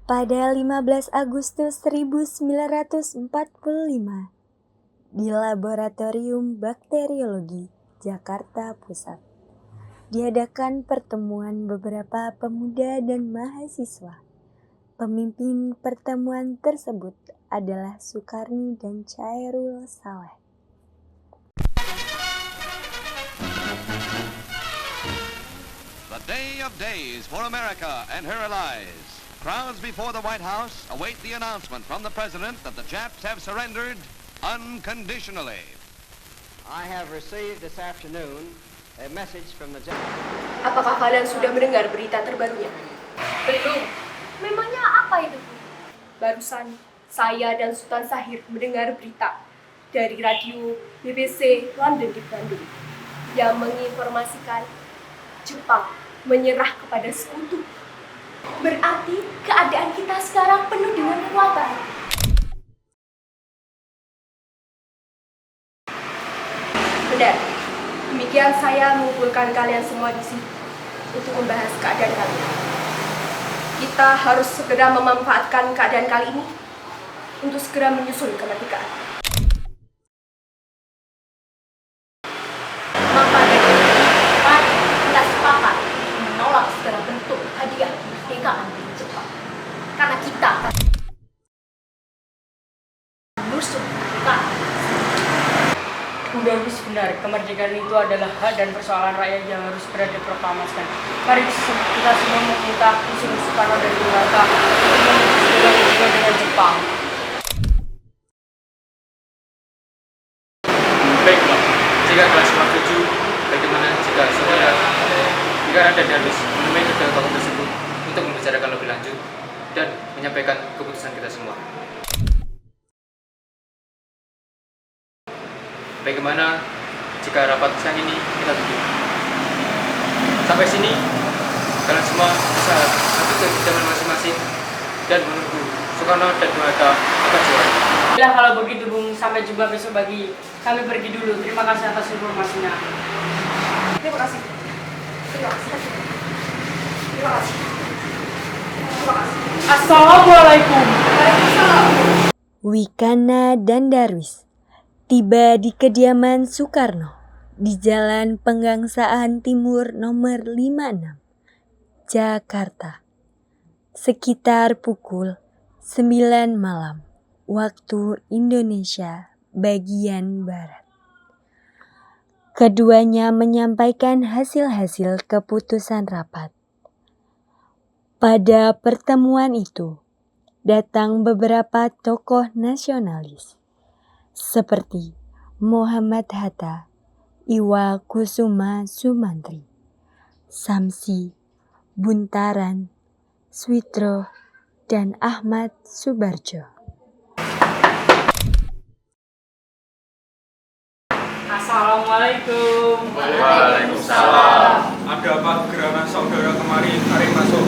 Pada 15 Agustus 1945, di Laboratorium Bakteriologi Jakarta Pusat, diadakan pertemuan beberapa pemuda dan mahasiswa. Pemimpin pertemuan tersebut adalah Sukarni dan Chairul Saleh. The day of days for America and her allies. Crowds before the White House await the announcement from the President that the Japs have surrendered unconditionally. I have received this afternoon a message from the Japs. Apakah kalian sudah mendengar berita terbarunya? Belum. Memangnya apa itu? Barusan saya dan Sultan Sahir mendengar berita dari radio BBC London di Bandung yang menginformasikan Jepang menyerah kepada sekutu. Berarti keadaan kita sekarang penuh dengan kekuatan. Benar. Demikian saya mengumpulkan kalian semua di sini untuk membahas keadaan kali ini. Kita harus segera memanfaatkan keadaan kali ini untuk segera menyusul kemerdekaan. Maka dari itu, mari kita sepakat menolak segala bentuk hadiah kemerdekaan dari Jepang. Karena kita akan musuh kemerdekaan. Udah benar, kemerdekaan itu adalah hak dan persoalan rakyat yang harus segera diproklamasikan. Mari kita semua meminta Presiden Soekarno dan Bung Hatta untuk dengan Jepang. Baiklah, jika kelas 47, bagaimana jika saudara Rada Darwis menemui kedua tokoh tersebut untuk membicarakan lebih lanjut dan menyampaikan keputusan kita semua. Bagaimana jika rapat siang ini kita tutup? Sampai sini, kalian semua bisa masuk ke kediaman masing-masing dan menunggu Soekarno dan Bung Hatta akan suara. Bila kalau begitu Bung, sampai jumpa besok pagi. Kami pergi dulu. Terima kasih atas informasinya. Terima kasih. Terima kasih. Terima kasih. Terima kasih. Assalamualaikum. Waalaikumsalam. Wikana dan Darwis tiba di kediaman Soekarno di Jalan Penggangsaan Timur nomor 56, Jakarta, sekitar pukul 9 malam waktu Indonesia bagian Barat. Keduanya menyampaikan hasil-hasil keputusan rapat. Pada pertemuan itu, datang beberapa tokoh nasionalis seperti Muhammad Hatta, Iwa Kusuma Sumantri, Samsi, Buntaran, Switro, dan Ahmad Subarjo. Assalamualaikum. Waalaikumsalam. Ada apa gerangan saudara kemarin? Mari masuk.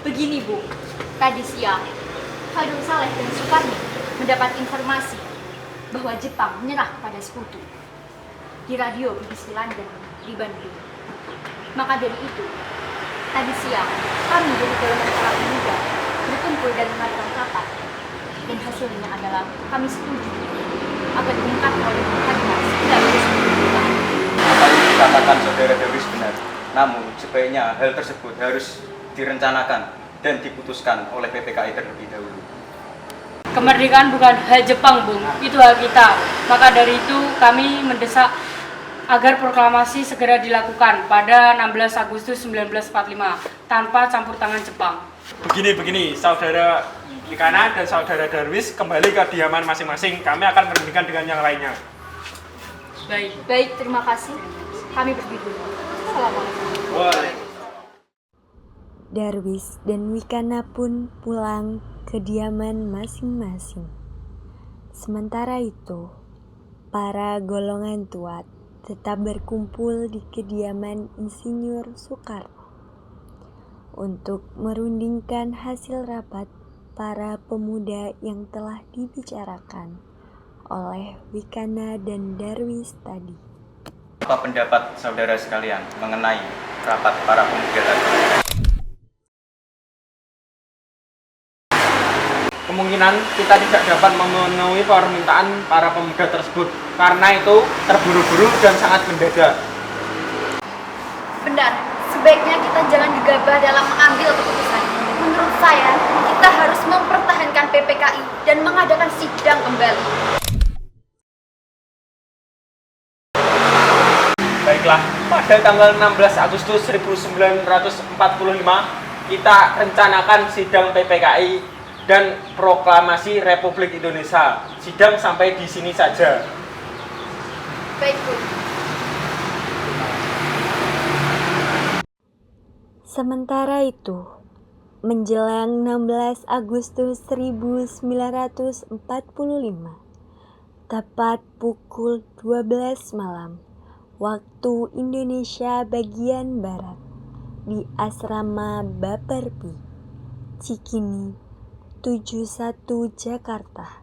Begini Bu, tadi siang Chairul Saleh dan Sukarni mendapat informasi bahwa Jepang menyerah kepada sekutu di radio BBC London di Bandung. Maka dari itu, tadi siang kami dari golongan para pemuda berkumpul dan mengadakan rapat, dan hasilnya adalah kami setuju agar diungkap oleh Bung Hatta segera bersekutu. Apa yang dikatakan saudara Darwis benar, namun sebaiknya hal tersebut harus direncanakan dan diputuskan oleh PPKI terlebih dahulu. Kemerdekaan bukan hak Jepang, Bung. Itu hak kita. Maka dari itu kami mendesak agar proklamasi segera dilakukan pada 16 Agustus 1945 tanpa campur tangan Jepang. Begini, saudara Wikana dan saudara Darwis kembali ke kediaman masing-masing. Kami akan berhentikan dengan yang lainnya. Baik, terima kasih. Kami pergi dulu. Assalamualaikum. Darwis dan Wikana pun pulang ke kediaman masing-masing. Sementara itu, para golongan tua tetap berkumpul di kediaman Insinyur Soekarno untuk merundingkan hasil rapat para pemuda yang telah dibicarakan oleh Wikana dan Darwis tadi. Apa pendapat saudara sekalian mengenai rapat para pemuda tadi? Kemungkinan kita tidak dapat memenuhi permintaan para pemuda tersebut karena itu terburu-buru dan sangat mendadak. Benar, sebaiknya kita jangan gegabah dalam mengambil keputusan. Menurut saya, kita harus mempertahankan PPKI dan mengadakan sidang kembali. Baiklah, pada tanggal 16 Agustus 1945 kita rencanakan sidang PPKI dan proklamasi Republik Indonesia. Sidang sampai di sini saja. Baik, Bu. Sementara itu, menjelang 16 Agustus 1945, tepat pukul 12 malam, waktu Indonesia bagian Barat, di Asrama Baperpi, Cikini, 71 Jakarta.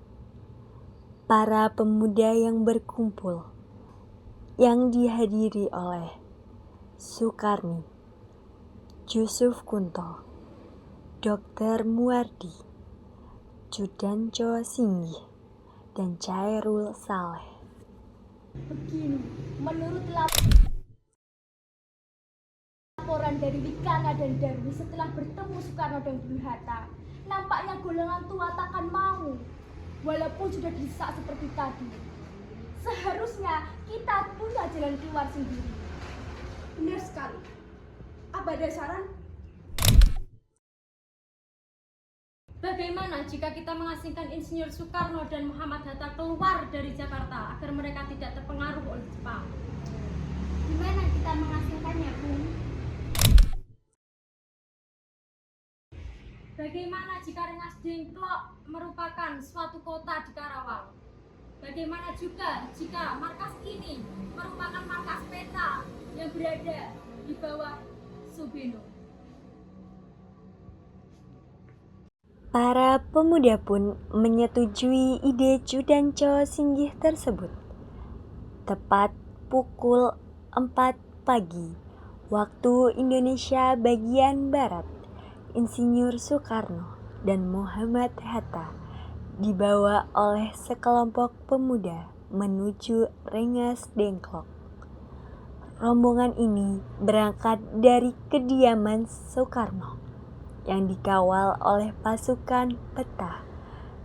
Para pemuda yang berkumpul, yang dihadiri oleh Sukarni, Yusuf Kunto, Dr. Muardi, Judanco Singgih, dan Chairul Saleh. Begini, menurut laporan dari Wikana dan Darwis setelah bertemu Soekarno dan Bung Hatta, nampaknya golongan tua takkan mau, walaupun sudah didesak seperti tadi. Seharusnya kita punya jalan keluar sendiri. Benar sekali. Apa ada saran? Bagaimana jika kita mengasingkan Insinyur Soekarno dan Muhammad Hatta keluar dari Jakarta agar mereka tidak terpengaruh oleh Jepang? Gimana kita mengasingkannya, Bung? Bagaimana jika Rengas Dengklok merupakan suatu kota di Karawang? Bagaimana juga jika markas ini merupakan markas peta yang berada di bawah Subeno? Para pemuda pun menyetujui ide Judanco Singgih tersebut. Tepat pukul 4 pagi, waktu Indonesia bagian Barat, Insinyur Soekarno dan Muhammad Hatta dibawa oleh sekelompok pemuda menuju Rengas Dengklok. Rombongan ini berangkat dari kediaman Soekarno yang dikawal oleh pasukan peta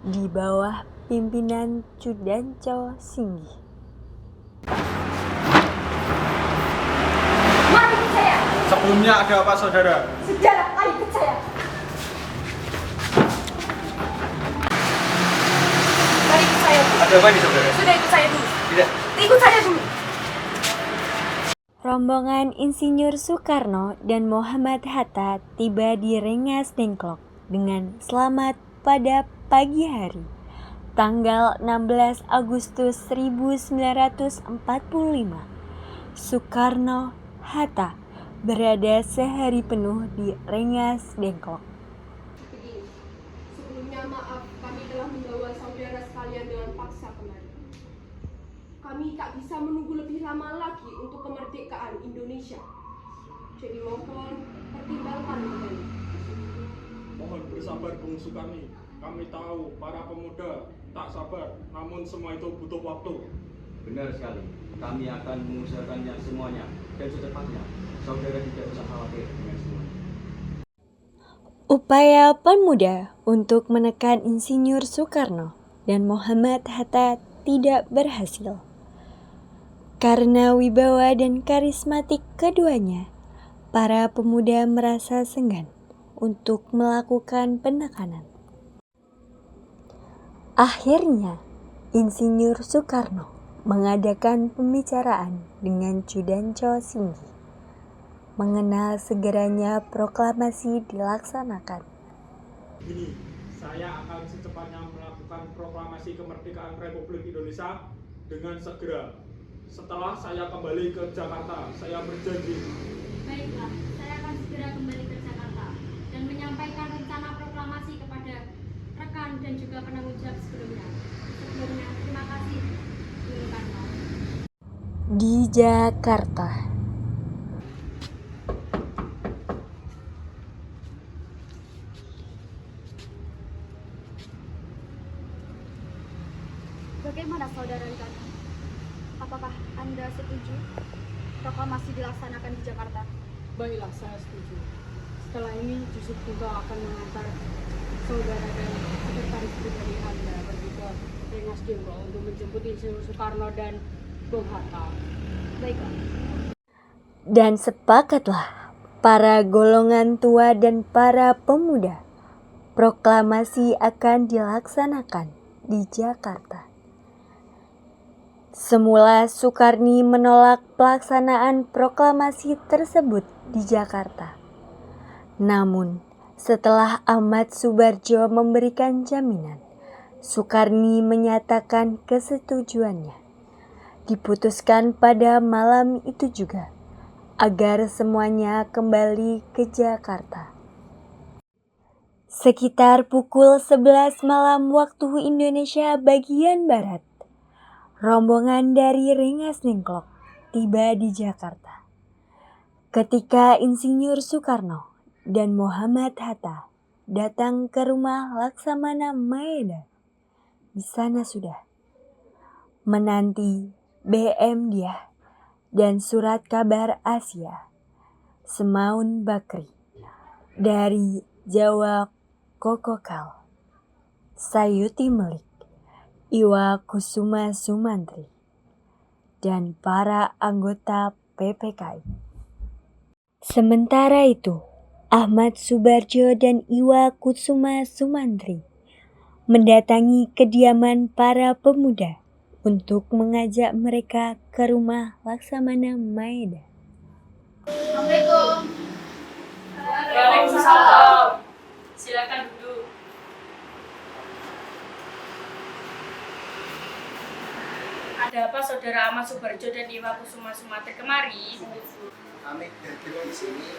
di bawah pimpinan Judanco Singgih. Mari ikut saya. Sebelumnya ada apa, saudara? Sejarah, ayo ikut saya. Mari ikut saya dulu. Ada apa nih, saudara? Sudah ikut saya dulu. Tidak. Ikut saya dulu. Rombongan Insinyur Soekarno dan Muhammad Hatta tiba di Rengas Dengklok dengan selamat pada pagi hari, tanggal 16 Agustus 1945. Soekarno Hatta berada sehari penuh di Rengas Dengklok. Begini, sebelumnya maaf kami telah membawa saudara sekalian dengan paksa kemari. Kami tak bisa menunggu lebih lama lagi untuk kemerdekaan Indonesia. Jadi mohon pertimbangkan kembali. Mohon bersabar, Bung Sukarni. Kami tahu para pemuda tak sabar, namun semua itu butuh waktu. Benar sekali. Kami akan mengusahakannya semuanya dan secepatnya. Saudara tidak usah khawatir dengan semuanya. Upaya pemuda untuk menekan Insinyur Soekarno dan Muhammad Hatta tidak berhasil. Karena wibawa dan karismatik keduanya, para pemuda merasa segan untuk melakukan penekanan. Akhirnya, Insinyur Soekarno mengadakan pembicaraan dengan Judanco Singgih, mengenal segeranya proklamasi dilaksanakan. Ini, saya akan secepatnya melakukan proklamasi kemerdekaan Republik Indonesia dengan segera. Setelah saya kembali ke Jakarta, saya berjanji. Baiklah, saya akan segera kembali ke Jakarta dan menyampaikan rencana proklamasi kepada rekan dan juga penanggung jawab sebelumnya. Sebelumnya, terima kasih, Bung Karno. di Jakarta. Bagaimana saudara Witana? Apakah Anda setuju proklamasi dilaksanakan di Jakarta? Baiklah, saya setuju. Setelah ini Yusuf juga akan mengantar saudara dan sekretaris pribadi Anda pergi ke Rengas Dengklok untuk menjemput Insinyur Soekarno dan Bung Hatta. Baiklah. Dan sepakatlah para golongan tua dan para pemuda, proklamasi akan dilaksanakan di Jakarta. Semula Soekarni menolak pelaksanaan proklamasi tersebut di Jakarta. Namun, setelah Ahmad Subarjo memberikan jaminan, Soekarni menyatakan kesetujuannya. Diputuskan pada malam itu juga agar semuanya kembali ke Jakarta. Sekitar pukul 11 malam waktu Indonesia bagian Barat, rombongan dari Rengas Dengklok tiba di Jakarta. Ketika Insinyur Soekarno dan Muhammad Hatta datang ke rumah Laksamana Maeda, di sana sudah menanti BM Diah dan surat kabar Asia Semaun Bakri dari Jawa Kokokal, Sayuti Melik, Iwa Kusuma Sumantri, dan para anggota PPKI. Sementara itu, Ahmad Subarjo dan Iwa Kusuma Sumantri mendatangi kediaman para pemuda untuk mengajak mereka ke rumah Laksamana Maeda. Assalamualaikum. Waalaikumsalam. Silakan duduk. Ada apa saudara Ahmad Subarjo dan Iwa Kusuma Sumantri kemari? Kami hadir di sini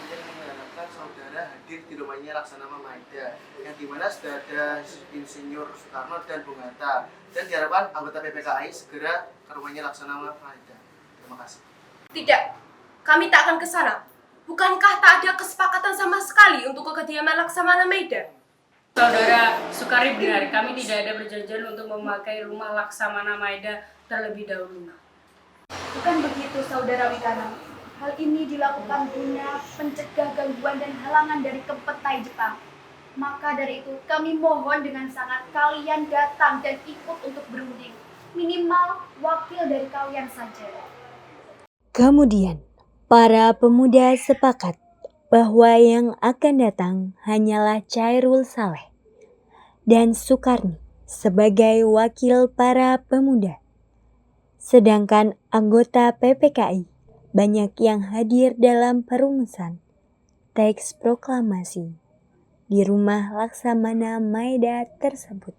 yang mengharapkan saudara hadir di rumahnya Laksamana Maeda, yang dimana sudah ada Insinyur Soekarno dan Bung Hatta, dan diharapkan anggota PPKI segera ke rumahnya Laksamana Maeda. Terima kasih. Tidak, kami tak akan ke sana. Bukankah tak ada kesepakatan sama sekali untuk ke kediaman Laksamana Maeda? Saudara Soekarni benar, kami tidak ada perjanjian untuk memakai rumah Laksamana Maeda terlebih dahulu. Bukan begitu saudara Witana. Hal ini dilakukan guna mencegah gangguan dan halangan dari kepetai Jepang. Maka dari itu kami mohon dengan sangat kalian datang dan ikut untuk berunding. Minimal wakil dari kalian saja. Kemudian, para pemuda sepakat bahwa yang akan datang hanyalah Chairul Saleh dan Soekarni sebagai wakil para pemuda. Sedangkan anggota PPKI banyak yang hadir dalam perumusan teks proklamasi di rumah Laksamana Maeda tersebut.